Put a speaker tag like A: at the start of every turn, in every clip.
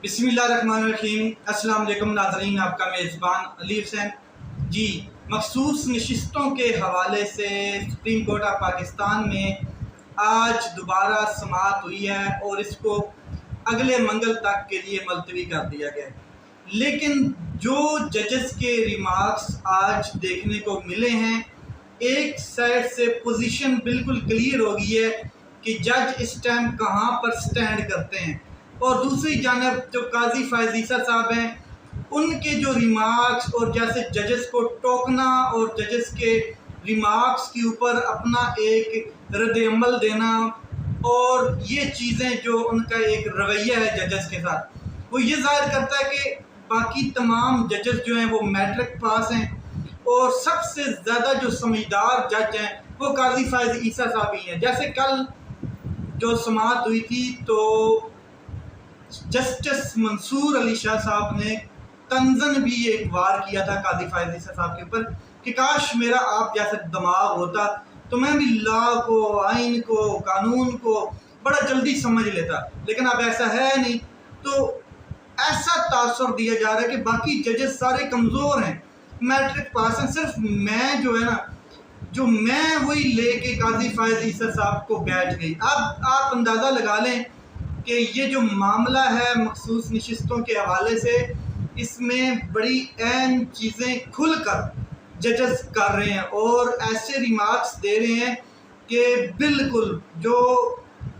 A: बिस्मिल्लाहिर्रहमानिर्रहीम। अस्सलाम वालेकुम नाज़रीन, आपका मेज़बान अली हुसैन जी। मखसूस नशिस्तों के हवाले से सुप्रीम कोर्ट ऑफ पाकिस्तान में आज दोबारा समाअत हुई है और इसको अगले मंगल तक के लिए मुलतवी कर दिया गया है। लेकिन जो जजेस के रिमार्क्स आज देखने को मिले हैं, एक साइड से पोजीशन बिल्कुल क्लियर हो गई है कि जज इस टाइम कहाँ पर स्टैंड करते हैं, और दूसरी जानब जो काजी फैज़ ईसा साहब हैं उनके जो रिमार्क्स और जैसे जजेस को टोकना और जजेस के रिमार्क्स के ऊपर अपना एक रद्द-ए-अमल देना, और ये चीज़ें जो उनका एक रवैया है जजेस के साथ, वो ये ज़ाहिर करता है कि बाकी तमाम जजेस जो हैं वो मैट्रिक पास हैं, और सबसे ज़्यादा जो समझदार जज हैं वो काजी फैज़ ईसा साहब ही हैं। जैसे कल जो समाअत हुई थी तो जस्टिस मंसूर अली शाह साहब ने तंजन भी एक वार किया था काजी फैज़ ईसा साहब के ऊपर कि काश मेरा आप जैसा दिमाग होता तो मैं भी लॉ को, आइन को, कानून को बड़ा जल्दी समझ लेता, लेकिन अब ऐसा है नहीं। तो ऐसा तासुर दिया जा रहा है कि बाकी जजेस सारे कमज़ोर हैं, मैट्रिक पास हैं, सिर्फ मैं जो है ना, जो मैं वही लेके काजी फैज़ ईसा साहब को बैठ गई। अब आप अंदाज़ा लगा लें कि ये जो मामला है मखसूस नशिस्तों के हवाले से, इसमें बड़ी अहम चीज़ें खुल कर जजेस कर रहे हैं और ऐसे रिमार्क्स दे रहे हैं कि बिल्कुल जो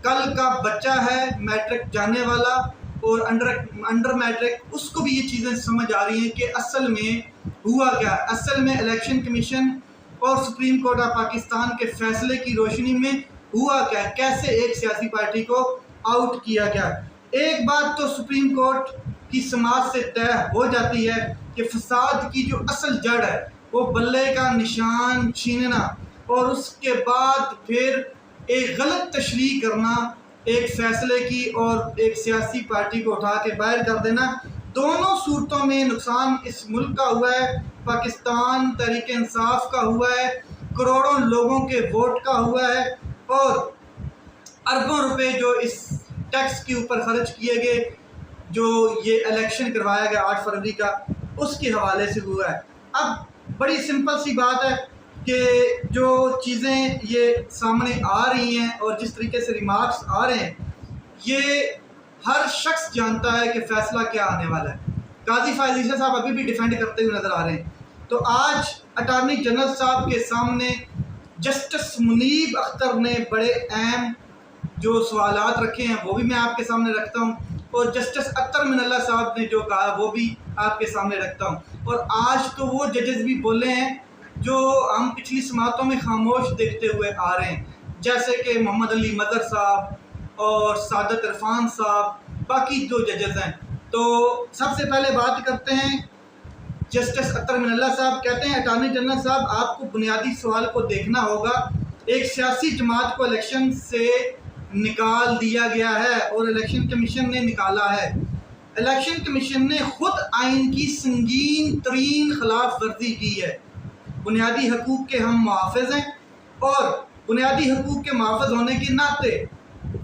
A: कल का बच्चा है मैट्रिक जाने वाला और अंडर मैट्रिक, उसको भी ये चीज़ें समझ आ रही हैं कि असल में हुआ क्या। असल में इलेक्शन कमीशन और सुप्रीम कोर्ट ऑफ पाकिस्तान के फैसले की रोशनी में हुआ क्या, कैसे एक सियासी पार्टी को आउट किया गया। एक बात तो सुप्रीम कोर्ट की समाअत से तय हो जाती है कि फसाद की जो असल जड़ है वो बल्ले का निशान छीनना और उसके बाद फिर एक गलत तशरीह करना एक फैसले की और एक सियासी पार्टी को उठा के बाहर कर देना, दोनों सूरतों में नुकसान इस मुल्क का हुआ है, पाकिस्तान तहरीक इंसाफ का हुआ है, करोड़ों लोगों के वोट का हुआ है, और अरबों रुपए जो इस टैक्स के ऊपर खर्च किए गए, जो ये इलेक्शन करवाया गया 8 फरवरी का, उसके हवाले से हुआ है। अब बड़ी सिंपल सी बात है कि जो चीज़ें ये सामने आ रही हैं और जिस तरीके से रिमार्क्स आ रहे हैं, ये हर शख्स जानता है कि फ़ैसला क्या आने वाला है। काजी फैज़ ईसा साहब अभी भी डिफेंड करते हुए नज़र आ रहे हैं। तो आज अटॉर्नी जनरल साहब के सामने जस्टिस मुनीब अख्तर ने बड़े अहम जो सवालात रखे हैं वो भी मैं आपके सामने रखता हूं, और जस्टिस अत्तर मिनल्ला साहब ने जो कहा वो भी आपके सामने रखता हूं। और आज तो वो जजेस भी बोले हैं जो हम पिछली समाअतों में खामोश देखते हुए आ रहे हैं, जैसे कि मोहम्मद अली मदर साहब और सादत इरफान साहब, बाकी जो जजेस हैं। तो सबसे पहले बात करते हैं जस्टिस अत्तर मिनल्ला साहब। कहते हैं अटॉर्नी जनरल साहब, आपको बुनियादी सवाल को देखना होगा। एक सियासी जमात को इलेक्शन से निकाल दिया गया है और इलेक्शन कमीशन ने निकाला है। इलेक्शन कमीशन ने खुद आइन की संगीन तरीन खिलाफ वर्जी की है। बुनियादी हकूक़ के हम मुहाफ़िज़ हैं और बुनियादी हकूक़ के मुहाफ़िज़ होने के नाते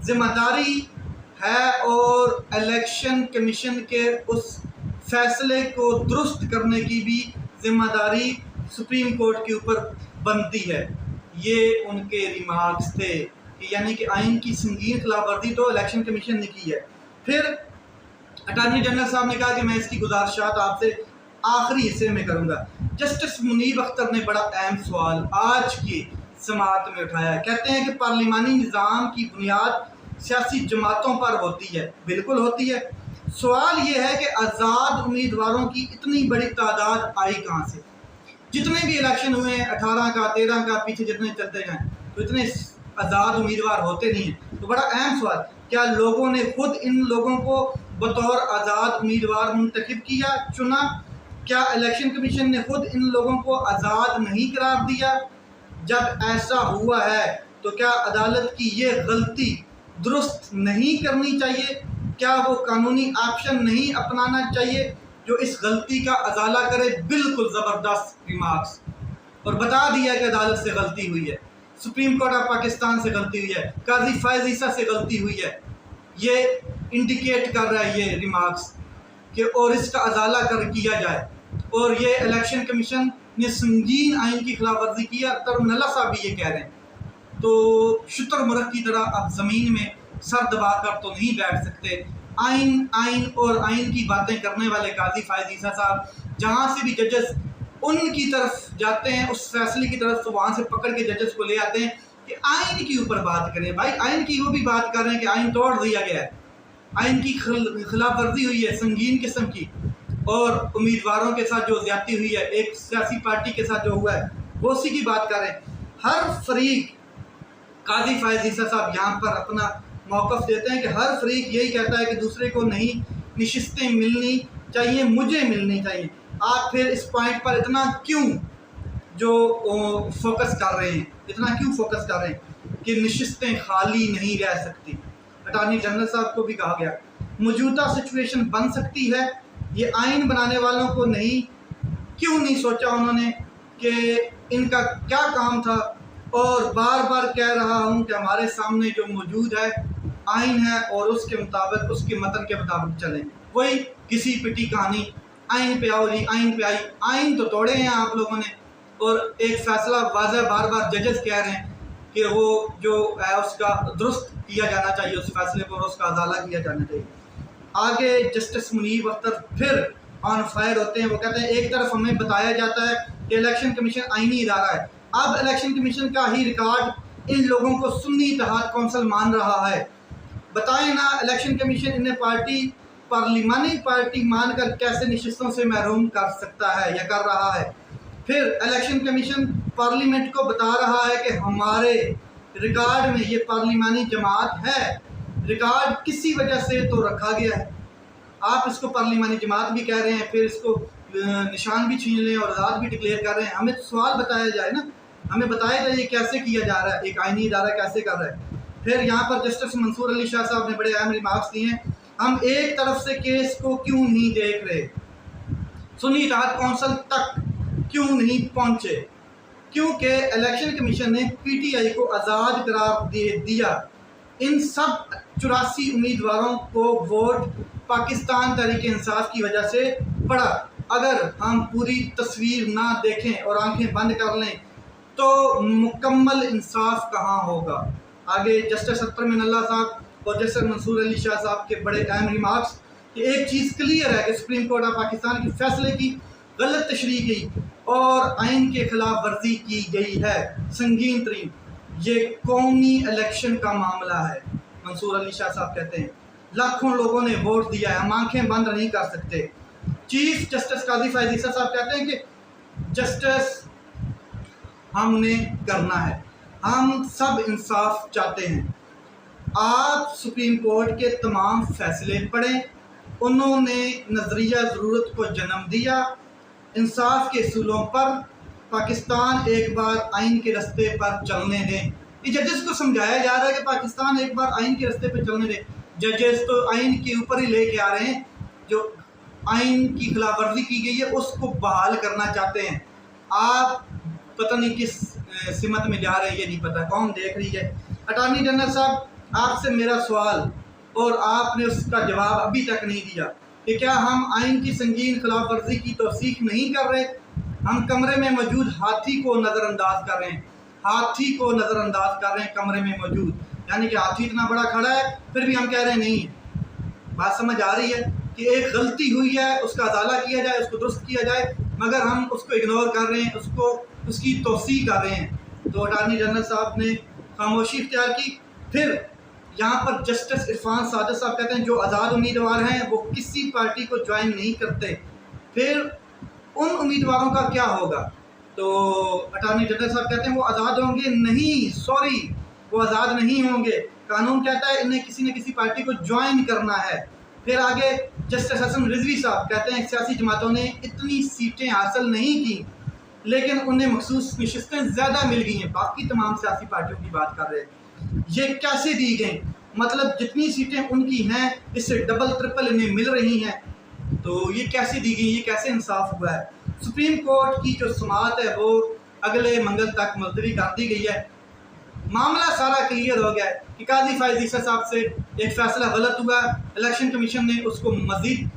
A: ज़िम्मेदारी है और इलेक्शन कमीशन के उस फैसले को दुरुस्त करने की भी ज़िम्मेदारी सुप्रीम कोर्ट के ऊपर बनती है। ये उनके रिमार्क्स थे, यानी कि आइन की संगीन खिलाफ वर्जी तो इलेक्शन कमीशन ने की है। फिर अटॉर्नी जनरल साहब ने कहा कि मैं इसकी गुजारिशात आपसे आखिरी हिस्से में करूंगा। जस्टिस मुनीब अख्तर ने बड़ा अहम सवाल आज की समाअत में उठाया। कहते हैं कि पार्लिमानी निज़ाम की बुनियाद सियासी जमातों पर होती है। बिल्कुल होती है। सवाल ये है कि आज़ाद उम्मीदवारों की इतनी बड़ी तादाद आई कहाँ से? जितने भी इलेक्शन हुए हैं 18 का, 13 का, पीछे जितने चलते गए, तो इतने आज़ाद उम्मीदवार होते नहीं हैं। तो बड़ा अहम सवाल, क्या लोगों ने खुद इन लोगों को बतौर आज़ाद उम्मीदवार मुंतखब किया, चुना? क्या इलेक्शन कमीशन ने खुद इन लोगों को आज़ाद नहीं करार दिया? जब ऐसा हुआ है तो क्या अदालत की ये गलती दुरुस्त नहीं करनी चाहिए? क्या वो कानूनी एक्शन नहीं अपनाना चाहिए जो इस गलती का अजाला करे? बिल्कुल ज़बरदस्त रिमार्क्स, और बता दिया कि अदालत से गलती हुई है, सुप्रीम कोर्ट ऑफ पाकिस्तान से गलती हुई है, काजी फैज़ ईसा से गलती हुई है। یہ انڈیکیٹ کر رہا ہے یہ ریمارکس کہ اور اس کا ازالہ کیا جائے، اور یہ الیکشن کمیشن نے سنگین آئین کی خلاف ورزی کی ہے۔ اختر اللہ صاحب بھی یہ کہہ رہے ہیں، تو شتر مرغ کی طرح اب زمین میں سر دبا کر تو نہیں بیٹھ سکتے۔ آئین آئین اور آئین کی باتیں کرنے والے قاضی فائز عیسیٰ صاحب جہاں سے بھی ججز ان کی طرف جاتے ہیں اس فیصلے کی طرف، تو وہاں سے پکڑ کے ججز کو لے آتے ہیں کہ آئین کے اوپر بات کریں۔ بھائی آئین کی وہ بھی بات کر رہے ہیں کہ آئین توڑ دیا گیا ہے، آئین کی خلاف ورزی ہوئی ہے سنگین قسم کی، اور امیدواروں کے ساتھ جو زیادتی ہوئی ہے، ایک سیاسی پارٹی کے ساتھ جو ہوا ہے وہ اسی کی بات کر رہے ہیں۔ ہر فریق، قاضی فائز عیسیٰ صاحب یہاں پر اپنا موقف دیتے ہیں کہ ہر فریق یہی کہتا ہے کہ دوسرے کو نہیں نشستیں ملنی چاہیے، مجھے ملنی چاہیے۔ آپ پھر اس پوائنٹ پر اتنا کیوں جو فوکس کر رہے ہیں، اتنا کیوں فوکس کر رہے ہیں کہ نشستیں خالی نہیں رہ سکتی؟ اٹارنی جنرل صاحب کو بھی کہا گیا موجودہ سچویشن بن سکتی ہے، یہ آئین بنانے والوں کو کیوں نہیں سوچا انہوں نے کہ ان کا کیا کام تھا؟ اور بار بار کہہ رہا ہوں کہ ہمارے سامنے جو موجود ہے آئین ہے، اور اس کے مطابق، اس کے متن کے مطابق چلیں۔ وہی کسی پٹی کہانی، آئین پہ آؤ جی، آئین پہ آئی، آئین تو توڑے ہیں آپ لوگوں نے، اور ایک فیصلہ واضح بار بار ججز کہہ رہے ہیں کہ وہ جو ہے اس کا درست کیا جانا چاہیے، اس فیصلے پر اس کا ازالہ کیا جانا چاہیے۔ آگے جسٹس منیب اختر پھر آن فائر ہوتے ہیں، وہ کہتے ہیں ایک طرف ہمیں بتایا جاتا ہے کہ الیکشن کمیشن آئینی ادارہ ہے، اب الیکشن کمیشن کا ہی ریکارڈ ان لوگوں کو سنی اتحاد کونسل مان رہا ہے۔ بتائیں نا الیکشن کمیشن انہیں پارلیمانی پارٹی مان کر کیسے نشستوں سے محروم کر سکتا ہے یا کر رہا ہے؟ پھر الیکشن کمیشن پارلیمنٹ کو بتا رہا ہے کہ ہمارے ریکارڈ میں یہ پارلیمانی جماعت ہے، ریکارڈ کسی وجہ سے تو رکھا گیا ہے۔ آپ اس کو پارلیمانی جماعت بھی کہہ رہے ہیں، پھر اس کو نشان بھی چھین لیں اور آزاد بھی ڈکلیئر کر رہے ہیں۔ ہمیں تو سوال بتایا جائے نا، ہمیں بتایا جائے یہ کیسے کیا جا رہا ہے، ایک آئینی ادارہ کیسے کر رہا ہے۔ پھر یہاں پر جسٹس منصور علی شاہ صاحب نے بڑے اہم ریمارکس دیے ہیں، ہم ایک طرف سے کیس کو کیوں نہیں دیکھ رہے، سنی اتحاد کونسل تک کیوں نہیں پہنچے؟ کیونکہ الیکشن کمیشن نے پی ٹی آئی کو آزاد قرار دیا، ان سب 84 امیدواروں کو ووٹ پاکستان تحریک انصاف کی وجہ سے پڑا۔ اگر ہم پوری تصویر نہ دیکھیں اور آنکھیں بند کر لیں تو مکمل انصاف کہاں ہوگا؟ آگے جسٹس اختر من اللہ صاحب اور جسٹس منصور علی شاہ صاحب کے بڑے اہم ریمارکس کہ ایک چیز کلیئر ہے کہ سپریم کورٹ آف پاکستان کے فیصلے کی غلط تشریح کی اور آئین کے خلاف ورزی کی گئی ہے، سنگین ترین۔ یہ قومی الیکشن کا معاملہ ہے، منصور علی شاہ صاحب کہتے ہیں، لاکھوں لوگوں نے ووٹ دیا ہے، ہم آنکھیں بند نہیں کر سکتے۔ چیف جسٹس قاضی فائز عیسیٰ صاحب کہتے ہیں کہ جسٹس ہم نے کرنا ہے، ہم سب انصاف چاہتے ہیں۔ آپ سپریم کورٹ کے تمام فیصلے پڑھیں، انہوں نے نظریہ ضرورت کو جنم دیا، انصاف کے اصولوں پر پاکستان ایک بار آئین کے رستے پر چلنے دیں۔ یہ ججز کو سمجھایا جا رہا ہے کہ پاکستان ایک بار آئین کے رستے پہ چلنے دیں، ججز تو آئین کے اوپر ہی لے کے آ رہے ہیں، جو آئین کی خلاف ورزی کی گئی ہے اس کو بحال کرنا چاہتے ہیں۔ آپ پتہ نہیں کس سمت میں جا رہے ہیں، یہ نہیں پتہ کون دیکھ رہی ہے۔ اٹارنی جنرل صاحب آپ سے میرا سوال، اور آپ نے اس کا جواب ابھی تک نہیں دیا کہ کیا ہم آئین کی سنگین خلاف ورزی کی توثیق نہیں کر رہے؟ ہم کمرے میں موجود ہاتھی کو نظر انداز کر رہے ہیں، ہاتھی کو نظر انداز کر رہے ہیں کمرے میں موجود، یعنی کہ ہاتھی اتنا بڑا کھڑا ہے پھر بھی ہم کہہ رہے ہیں نہیں۔ بات سمجھ آ رہی ہے کہ ایک غلطی ہوئی ہے، اس کا ازالہ کیا جائے، اس کو درست کیا جائے، مگر ہم اس کو اگنور کر رہے ہیں، اس کی توثیق کر رہے ہیں۔ تو اٹارنی جنرل صاحب نے خاموشی اختیار کی۔ پھر یہاں پر جسٹس عرفان سعادت صاحب کہتے ہیں جو آزاد امیدوار ہیں وہ کسی پارٹی کو جوائن نہیں کرتے، پھر ان امیدواروں کا کیا ہوگا؟ تو اٹارنی جنرل صاحب کہتے ہیں وہ آزاد ہوں گے نہیں، سوری وہ آزاد نہیں ہوں گے، قانون کہتا ہے انہیں کسی نہ کسی پارٹی کو جوائن کرنا ہے۔ پھر آگے جسٹس حسن رضوی صاحب کہتے ہیں سیاسی جماعتوں نے اتنی سیٹیں حاصل نہیں کی لیکن انہیں مخصوص نشستیں زیادہ مل گئی ہیں، باقی تمام سیاسی پارٹیوں کی بات کر رہے ہیں۔ یہ کیسے دی گئیں؟ مطلب جتنی سیٹیں ان کی ہیں اس سے ڈبل ٹرپل انہیں مل رہی ہیں، تو یہ کیسے دی گئی؟ یہ کیسے انصاف ہوا ہے؟ سپریم کورٹ کی جو سماعت ہے وہ اگلے منگل تک ملتوی کر دی گئی ہے۔ मामला सारा क्लियर हो गया है कि काजी फायज ईसा साहब से एक फ़ैसला गलत हुआ, इलेक्शन कमीशन ने उसको मज़ीद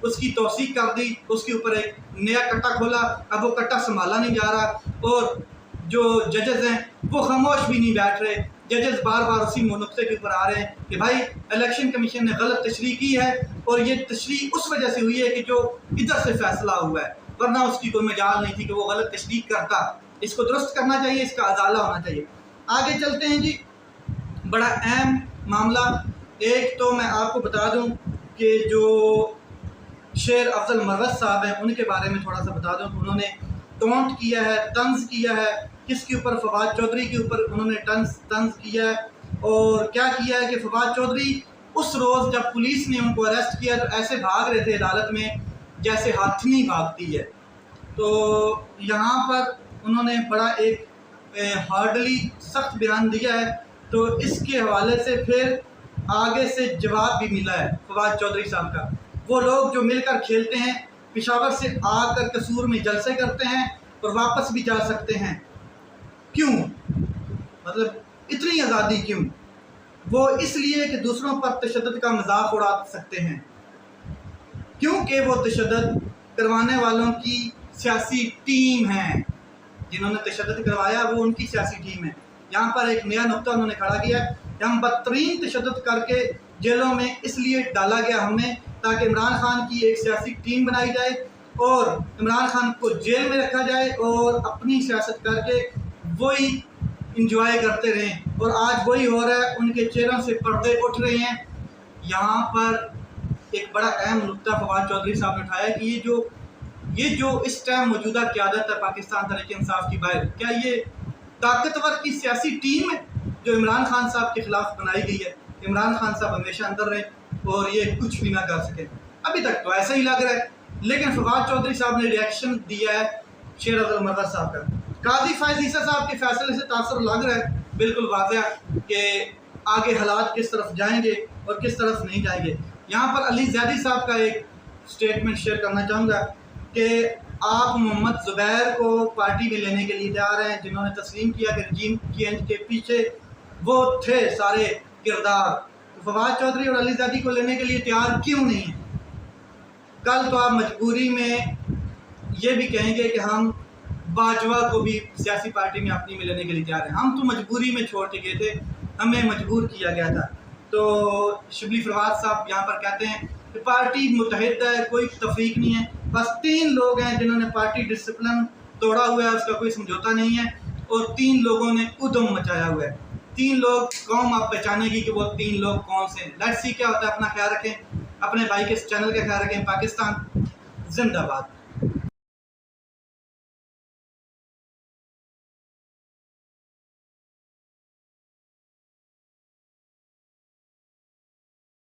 A: उसकी तौसीक कर दी, उसके ऊपर एक नया कट्टा खोला। अब वो कट्टा संभाला नहीं जा रहा और जो जजेस हैं वो खामोश भी नहीं बैठ रहे। जजेस बार बार उसी नुक्ते के ऊपर आ रहे हैं कि भाई इलेक्शन कमीशन ने गलत तशरीह की है और ये तशरीह उस वजह से हुई है कि जो इधर से फैसला हुआ है, वरना उसकी कोई मजाल नहीं थी कि वो गलत तशरीह करता। इसको दुरुस्त करना चाहिए, इसका अदाला होना चाहिए। आगे चलते हैं जी, बड़ा अहम मामला। एक तो मैं आपको बता दूं कि जो शेर अफजल मरवत साहब हैं उनके बारे में थोड़ा सा बता दूं। उन्होंने टोंट किया है, तंज किया है, किसके ऊपर? फवाद चौधरी के ऊपर उन्होंने तंज किया है। और क्या किया है कि फवाद चौधरी उस रोज़ जब पुलिस ने उनको अरेस्ट किया तो ऐसे भाग रहे थे अदालत में जैसे हाथनी भागती है। तो यहाँ पर उन्होंने बड़ा एक हार्डली सख्त बयान दिया है। तो इसके हवाले से फिर आगे से जवाब भी मिला है फवाद चौधरी साहब का। वो लोग जो मिलकर खेलते हैं, पेशावर से आकर कसूर में जलसे करते हैं और वापस भी जा सकते हैं। क्यों? मतलब इतनी आज़ादी क्यों? वो इसलिए कि दूसरों पर तशद्दुद का मजाक उड़ा सकते हैं, क्योंकि वो तशद्दुद करवाने वालों की सियासी टीम है। जिन्होंने तशद्दुद करवाया वो उनकी सियासी टीम है। यहाँ पर एक नया नुक्ता उन्होंने खड़ा किया है कि हम बदतरीन तशद्दुद करके जेलों में इसलिए डाला गया हमें ताकि इमरान खान की एक सियासी टीम बनाई जाए और इमरान खान को जेल में रखा जाए और अपनी सियासत करके वही इंजॉय करते रहें। और आज वही हो रहा है, उनके चेहरों से पर्दे उठ रहे हैं। यहाँ पर एक बड़ा अहम नुक्ता फवाद चौधरी साहब ने उठाया कि ये जो इस टाइम मौजूदा क़यादत है पाकिस्तान तहरीक इंसाफ की बाहर, क्या ये ताकतवर की सियासी टीम है जो इमरान खान साहब के ख़िलाफ़ बनाई गई है? इमरान खान साहब हमेशा अंदर रहे और ये कुछ भी ना कर सके। अभी तक तो ऐसा ही लग रहा है, लेकिन फवाद चौधरी साहब ने रिएक्शन दिया है शेर अफजल मरवत साहब का। काजी फायज ईसा साहब के फैसले से तासुर लग रहा है बिल्कुल वाज़ेह कि आगे हालात किस तरफ जाएंगे और किस तरफ नहीं जाएंगे। यहाँ पर अली ज़ैदी साहब का एक स्टेटमेंट शेयर करना चाहूँगा कि आप मोहम्मद ज़ुबैर को पार्टी में लेने के लिए तैयार हैं, जिन्होंने तस्लीम किया कि रजीम चेंज के पीछे वो थे सारे किरदार। फवाद चौधरी और अली ज़ैदी को लेने के लिए तैयार क्यों नहीं है? कल तो आप मजबूरी में ये भी कहेंगे कि हम बाजवा को भी सियासी पार्टी में अपनी में लेने के लिए तैयार हैं। हम तो मजबूरी में छोड़ के गए थे, हमें मजबूर किया गया था। तो शिबली फवाद साहब यहाँ पर कहते हैं कि पार्टी मुतहद है, कोई तफरीक नहीं है, बस 3 लोग हैं जिन्होंने पार्टी डिसिप्लिन तोड़ा हुआ है, उसका कोई समझौता नहीं है और 3 लोगों ने उद्यम मचाया हुआ है। 3 लोग कौम आप पहचानेगी कि वो 3 लोग कौन से हैं। लेट्स सी क्या होता है। अपना ख्याल रखें, अपने भाई के इस चैनल का ख्याल रखें। पाकिस्तान जिंदाबाद।